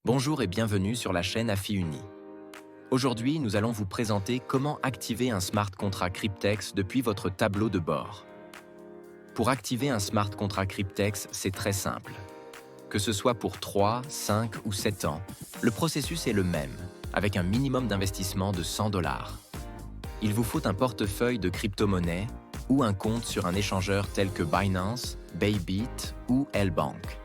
Bonjour et bienvenue sur la chaîne AFI-Uni. Aujourd'hui, nous allons vous présenter comment activer un smart contract Cryptex depuis votre tableau de bord. Pour activer un smart contract Cryptex, c'est très simple. Que ce soit pour 3, 5 ou 7 ans, le processus est le même, avec un minimum d'investissement de $100. Il vous faut un portefeuille de crypto-monnaies ou un compte sur un échangeur tel que Binance, Bybit ou L-Bank.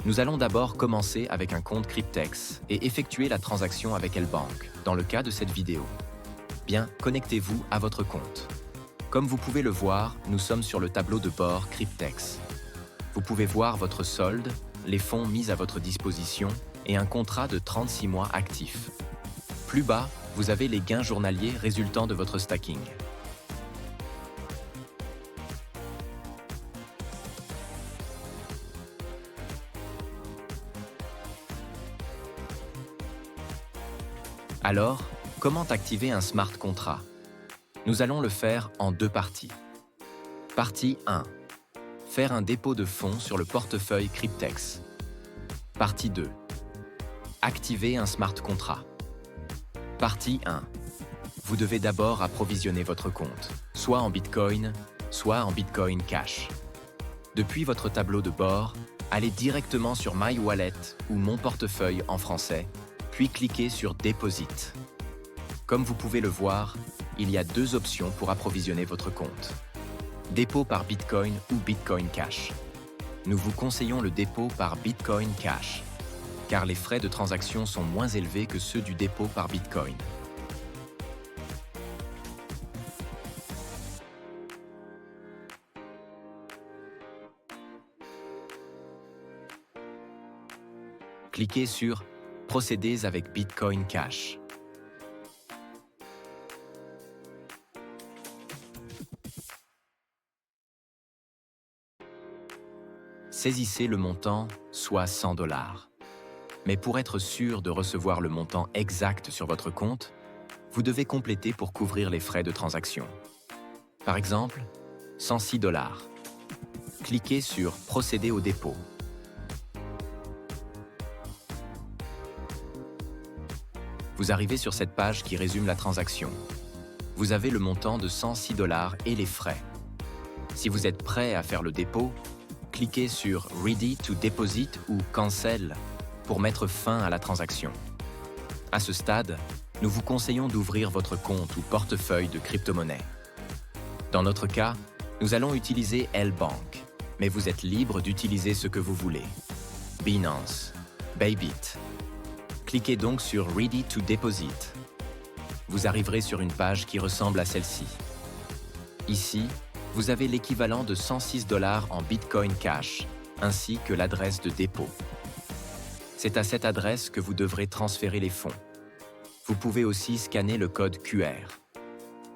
Nous allons d'abord commencer avec un compte Cryptex et effectuer la transaction avec L-Bank, dans le cas de cette vidéo. Bien, connectez-vous à votre compte. Comme vous pouvez le voir, nous sommes sur le tableau de bord Cryptex. Vous pouvez voir votre solde, les fonds mis à votre disposition et un contrat de 36 mois actif. Plus bas, vous avez les gains journaliers résultant de votre stacking. Alors, comment activer un smart contract? Nous allons le faire en deux parties. Partie 1. Faire un dépôt de fonds sur le portefeuille Cryptex. Partie 2. Activer un smart contract. Partie 1. Vous devez d'abord approvisionner votre compte, soit en Bitcoin, soit en Bitcoin Cash. Depuis votre tableau de bord, allez directement sur My Wallet ou Mon portefeuille en français, puis cliquez sur Deposit. Comme vous pouvez le voir, il y a deux options pour approvisionner votre compte. Dépôt par Bitcoin ou Bitcoin Cash. Nous vous conseillons le dépôt par Bitcoin Cash, car les frais de transaction sont moins élevés que ceux du dépôt par Bitcoin. Cliquez sur Procédez avec Bitcoin Cash. Saisissez le montant, soit $100. Mais pour être sûr de recevoir le montant exact sur votre compte, vous devez compléter pour couvrir les frais de transaction. Par exemple, $106. Cliquez sur Procéder au dépôt. Vous arrivez sur cette page qui résume la transaction. Vous avez le montant de $106 et les frais. Si vous êtes prêt à faire le dépôt, cliquez sur Ready to Deposit ou Cancel pour mettre fin à la transaction. À ce stade, nous vous conseillons d'ouvrir votre compte ou portefeuille de crypto-monnaie. Dans notre cas, nous allons utiliser L-Bank, mais vous êtes libre d'utiliser ce que vous voulez. Binance, Bybit. Cliquez donc sur Ready to Deposit. Vous arriverez sur une page qui ressemble à celle-ci. Ici, vous avez l'équivalent de $106 en Bitcoin Cash, ainsi que l'adresse de dépôt. C'est à cette adresse que vous devrez transférer les fonds. Vous pouvez aussi scanner le code QR.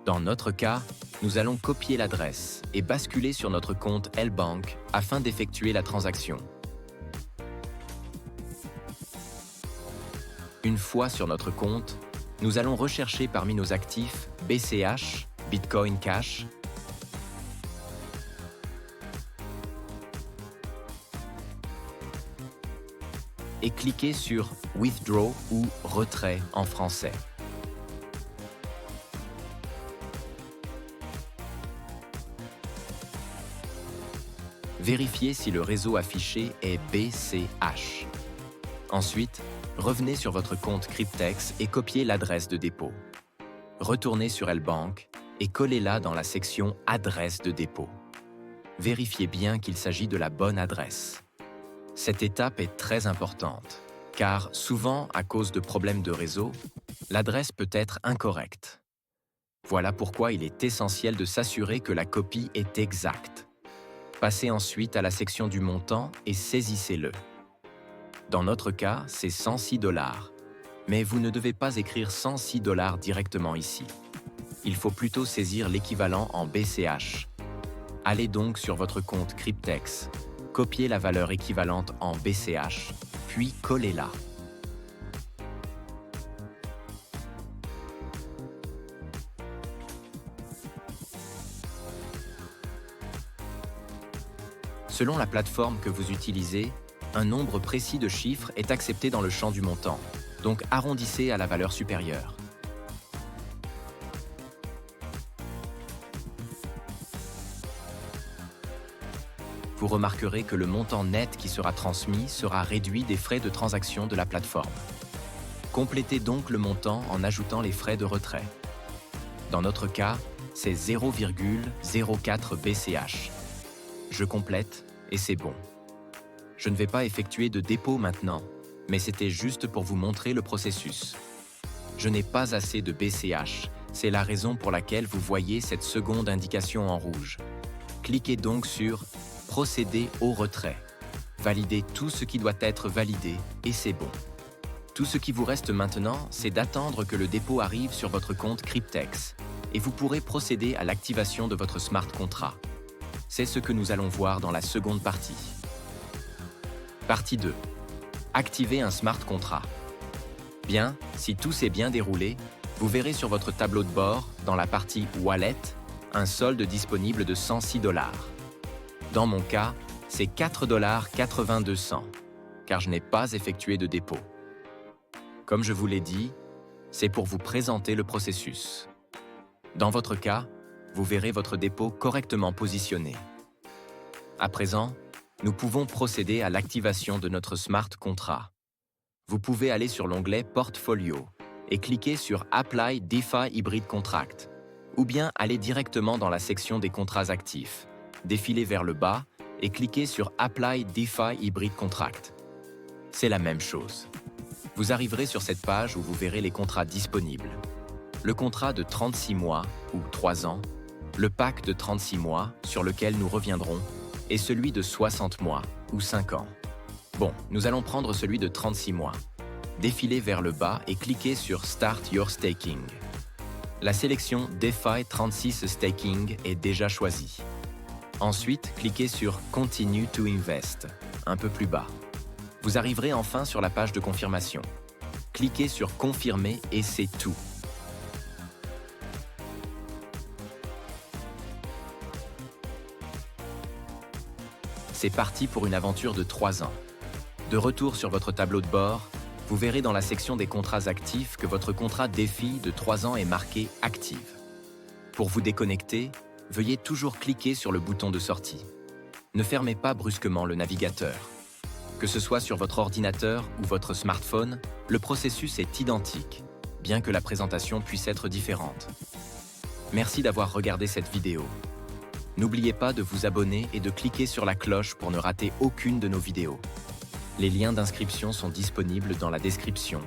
Dans notre cas, nous allons copier l'adresse et basculer sur notre compte L-Bank afin d'effectuer la transaction. Une fois sur notre compte, nous allons rechercher parmi nos actifs BCH, Bitcoin Cash, et cliquer sur Withdraw ou Retrait en français. Vérifiez si le réseau affiché est BCH. Ensuite, revenez sur votre compte Cryptex et copiez l'adresse de dépôt. Retournez sur L-Bank et collez-la dans la section Adresse de dépôt. Vérifiez bien qu'il s'agit de la bonne adresse. Cette étape est très importante, car souvent, à cause de problèmes de réseau, l'adresse peut être incorrecte. Voilà pourquoi il est essentiel de s'assurer que la copie est exacte. Passez ensuite à la section du montant et saisissez-le. Dans notre cas, c'est $106, mais vous ne devez pas écrire $106 directement ici. Il faut plutôt saisir l'équivalent en BCH. Allez donc sur votre compte Cryptex, copiez la valeur équivalente en BCH, puis collez-la. Selon la plateforme que vous utilisez, un nombre précis de chiffres est accepté dans le champ du montant, donc arrondissez à la valeur supérieure. Vous remarquerez que le montant net qui sera transmis sera réduit des frais de transaction de la plateforme. Complétez donc le montant en ajoutant les frais de retrait. Dans notre cas, c'est 0,04 BCH. Je complète et c'est bon. Je ne vais pas effectuer de dépôt maintenant, mais c'était juste pour vous montrer le processus. Je n'ai pas assez de BCH, c'est la raison pour laquelle vous voyez cette seconde indication en rouge. Cliquez donc sur « Procéder au retrait ». Validez tout ce qui doit être validé et c'est bon. Tout ce qui vous reste maintenant, c'est d'attendre que le dépôt arrive sur votre compte Cryptex et vous pourrez procéder à l'activation de votre smart contract. C'est ce que nous allons voir dans la seconde partie. Partie 2. Activer un smart contract. Bien, si tout s'est bien déroulé, vous verrez sur votre tableau de bord, dans la partie Wallet, un solde disponible de 106 $. Dans mon cas, c'est 4,82 $, car je n'ai pas effectué de dépôt. Comme je vous l'ai dit, c'est pour vous présenter le processus. Dans votre cas, vous verrez votre dépôt correctement positionné. À présent, nous pouvons procéder à l'activation de notre smart contract. Vous pouvez aller sur l'onglet Portfolio et cliquer sur Apply DeFi Hybrid Contract, ou bien aller directement dans la section des contrats actifs, défiler vers le bas et cliquer sur Apply DeFi Hybrid Contract. C'est la même chose. Vous arriverez sur cette page où vous verrez les contrats disponibles. Le contrat de 36 mois ou 3 ans, le pack de 36 mois sur lequel nous reviendrons, et celui de 60 mois ou 5 ans. Bon, nous allons prendre celui de 36 mois. Défilez vers le bas et cliquez sur Start Your Staking. La sélection DeFi 36 Staking est déjà choisie. Ensuite, cliquez sur Continue to Invest, un peu plus bas. Vous arriverez enfin sur la page de confirmation. Cliquez sur Confirmer et c'est tout. C'est parti pour une aventure de 3 ans. De retour sur votre tableau de bord, vous verrez dans la section des contrats actifs que votre contrat DeFi de 3 ans est marqué « Active ». Pour vous déconnecter, veuillez toujours cliquer sur le bouton de sortie. Ne fermez pas brusquement le navigateur. Que ce soit sur votre ordinateur ou votre smartphone, le processus est identique, bien que la présentation puisse être différente. Merci d'avoir regardé cette vidéo. N'oubliez pas de vous abonner et de cliquer sur la cloche pour ne rater aucune de nos vidéos. Les liens d'inscription sont disponibles dans la description,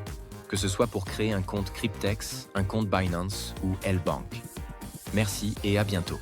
que ce soit pour créer un compte Cryptex, un compte Binance ou L-Bank. Merci et à bientôt.